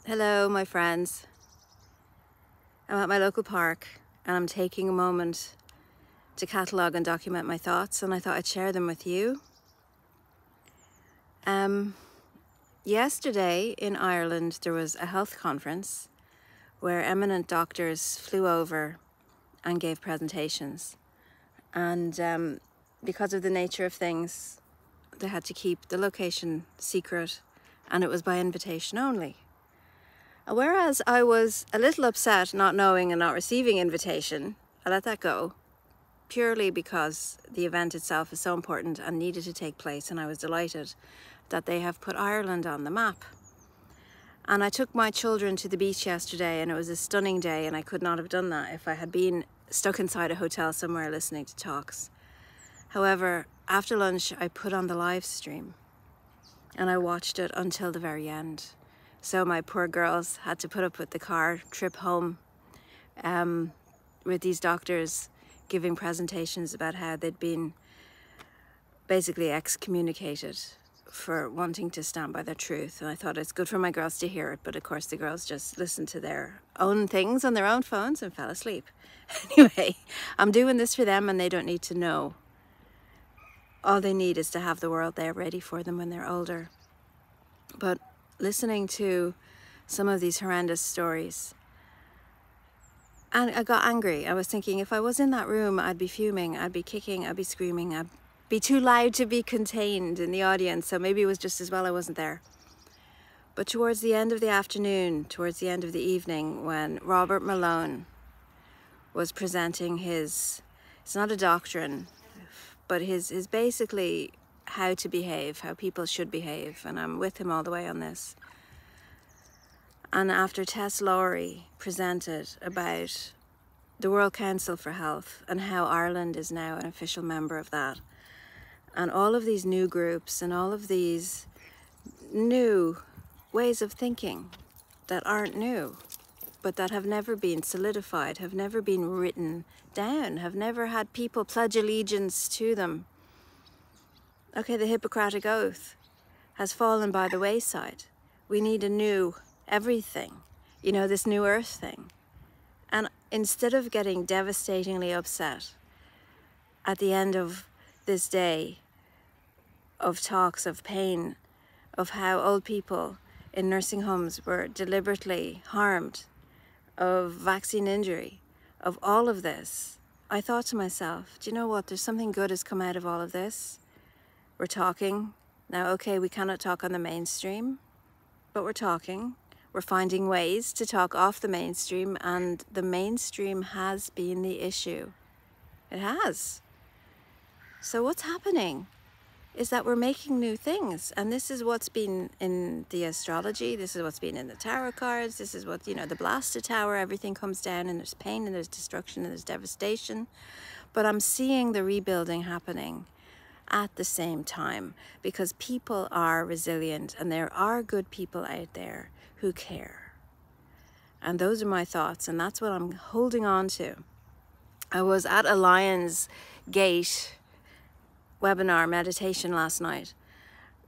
Hello, my friends. I'm at my local park and I'm taking a moment to catalogue and document my thoughts, and I thought I'd share them with you. Yesterday in Ireland there was a health conference where eminent doctors flew over and gave presentations, and because of the nature of things they had to keep the location secret, and it was by invitation only. Whereas I was a little upset not knowing and not receiving invitation, I let that go, purely because the event itself is so important and needed to take place, and I was delighted that they have put Ireland on the map. And I took my children to the beach yesterday, and it was a stunning day, and I could not have done that if I had been stuck inside a hotel somewhere listening to talks. However, after lunch I put on the live stream and I watched it until the very end. So my poor girls had to put up with the car trip home with these doctors giving presentations about how they'd been basically excommunicated for wanting to stand by their truth. And I thought it's good for my girls to hear it, but of course the girls just listened to their own things on their own phones and fell asleep. Anyway, I'm doing this for them and they don't need to know. All they need is to have the world there ready for them when they're older. But listening to some of these horrendous stories, and I got angry. I was thinking, if I was in that room, I'd be fuming, I'd be kicking, I'd be screaming, I'd be too loud to be contained in the audience, so maybe it was just as well I wasn't there. But towards the end of the afternoon, towards the end of the evening, when Robert Malone was presenting his, it's not a doctrine, but his basically how to behave, how people should behave, and I'm with him all the way on this. And after Tess Lowry presented about the World Council for Health and how Ireland is now an official member of that, and all of these new groups and all of these new ways of thinking that aren't new, but that have never been solidified, have never been written down, have never had people pledge allegiance to them. Okay, the Hippocratic Oath has fallen by the wayside. We need a new everything, you know, this new earth thing. And instead of getting devastatingly upset at the end of this day of talks of pain, of how old people in nursing homes were deliberately harmed, of vaccine injury, of all of this, I thought to myself, do you know what? There's something good has come out of all of this. We're talking. Now, okay, we cannot talk on the mainstream, but we're talking. We're finding ways to talk off the mainstream, and the mainstream has been the issue. It has. So what's happening is that we're making new things, and this is what's been in the astrology, this is what's been in the tarot cards, this is what, you know, the blasted tower, everything comes down and there's pain and there's destruction and there's devastation. But I'm seeing the rebuilding happening at the same time, because people are resilient and there are good people out there who care. And those are my thoughts, and that's what I'm holding on to. I was at a Lion's Gate webinar meditation last night.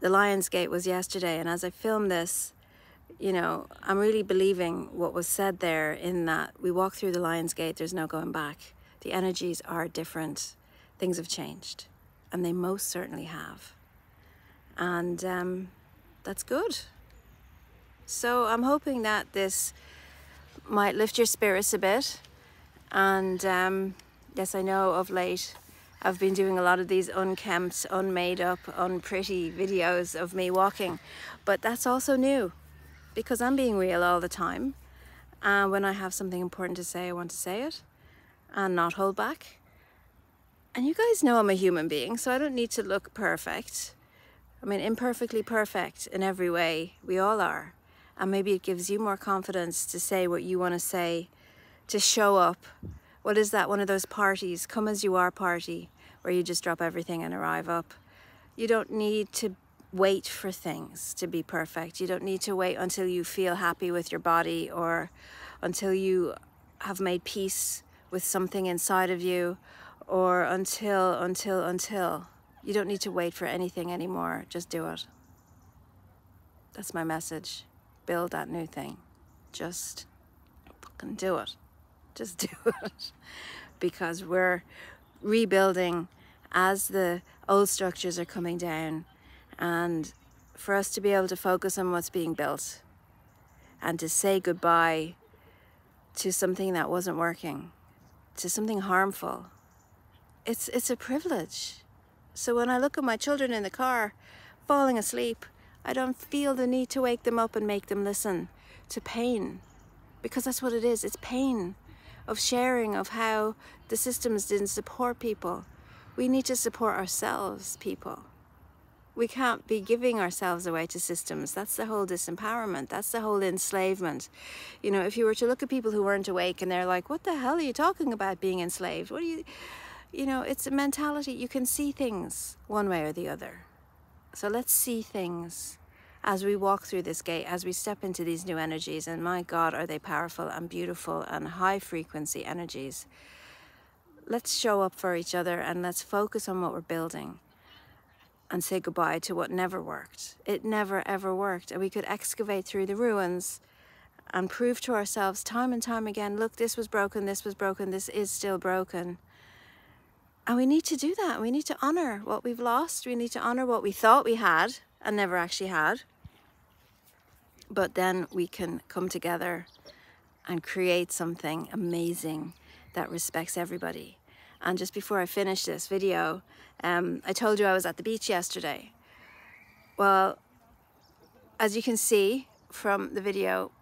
The Lion's Gate was yesterday, and as I filmed this, you know, I'm really believing what was said there, in that we walk through the Lion's Gate, there's no going back. The energies are different. Things have changed. And they most certainly have. And that's good. So I'm hoping that this might lift your spirits a bit. And yes, I know of late I've been doing a lot of these unkempt, unmade up, unpretty videos of me walking. But that's also new, because I'm being real all the time. And when I have something important to say, I want to say it and not hold back. And you guys know I'm a human being, so I don't need to look perfect. I mean, imperfectly perfect in every way. We all are. And maybe it gives you more confidence to say what you want to say, to show up. What is that? One of those parties, come as you are party, where you just drop everything and arrive up. You don't need to wait for things to be perfect. You don't need to wait until you feel happy with your body, or until you have made peace with something inside of you, or until. You don't need to wait for anything anymore. Just do it. That's my message. Build that new thing. just fucking do it. Just do it. Because we're rebuilding as the old structures are coming down, and for us to be able to focus on what's being built and to say goodbye to something that wasn't working, to something harmful, it's a privilege. So when I look at my children in the car falling asleep, I don't feel the need to wake them up and make them listen to pain, because that's what it is. It's pain of sharing of how the systems didn't support people. We need to support ourselves, people. We can't be giving ourselves away to systems. That's the whole disempowerment. That's the whole enslavement. You know, if you were to look at people who weren't awake and they're like, what the hell are you talking about being enslaved? What are you know, it's a mentality. You can see things one way or the other. So let's see things as we walk through this gate, as we step into these new energies. And my God, are they powerful and beautiful and high frequency energies. Let's show up for each other and let's focus on what we're building and say goodbye to what never worked. It never ever worked. And we could excavate through the ruins and prove to ourselves time and time again, look, this was broken, this is still broken. And we need to do that. We need to honor what we've lost. We need to honor what we thought we had and never actually had. But then we can come together and create something amazing that respects everybody. And just before I finish this video, I told you I was at the beach yesterday. Well, as you can see from the video,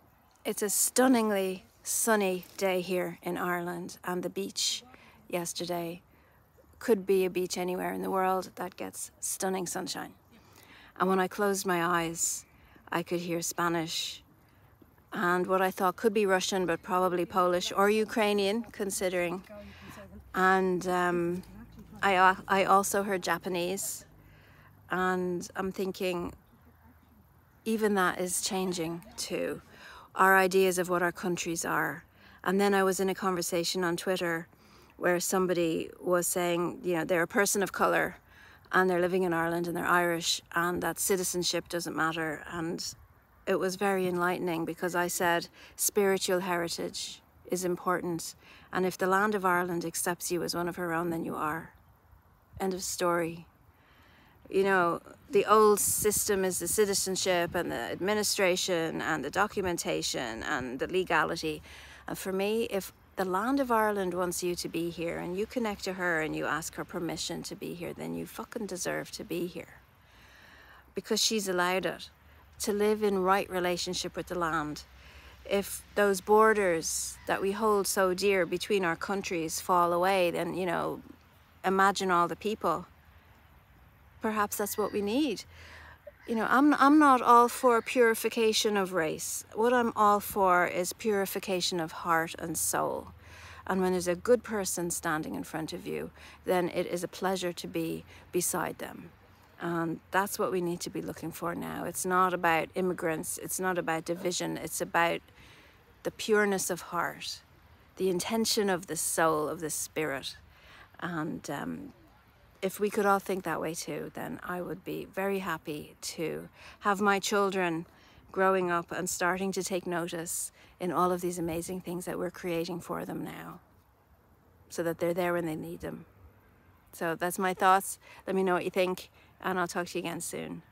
it's a stunningly sunny day here in Ireland, and the beach yesterday could be a beach anywhere in the world that gets stunning sunshine. And when I closed my eyes, I could hear Spanish and what I thought could be Russian, but probably Polish or Ukrainian, considering. And I also heard Japanese, and I'm thinking even that is changing too, our ideas of what our countries are. And then I was in a conversation on Twitter where somebody was saying, you know, they're a person of color and they're living in Ireland and they're Irish and that citizenship doesn't matter. And it was very enlightening, because I said spiritual heritage is important. And if the land of Ireland accepts you as one of her own, then you are. End of story. You know, the old system is the citizenship and the administration and the documentation and the legality. And for me, if the land of Ireland wants you to be here and you connect to her and you ask her permission to be here, then you fucking deserve to be here. Because she's allowed it to live in right relationship with the land. If those borders that we hold so dear between our countries fall away, then, you know, imagine all the people. Perhaps that's what we need. You know, I'm not all for purification of race. What I'm all for is purification of heart and soul. And when there's a good person standing in front of you, then it is a pleasure to be beside them. And that's what we need to be looking for now. It's not about immigrants. It's not about division. It's about the pureness of heart, the intention of the soul, of the spirit. And if we could all think that way too, then I would be very happy to have my children growing up and starting to take notice in all of these amazing things that we're creating for them now, so that they're there when they need them. So that's my thoughts. Let me know what you think, and I'll talk to you again soon.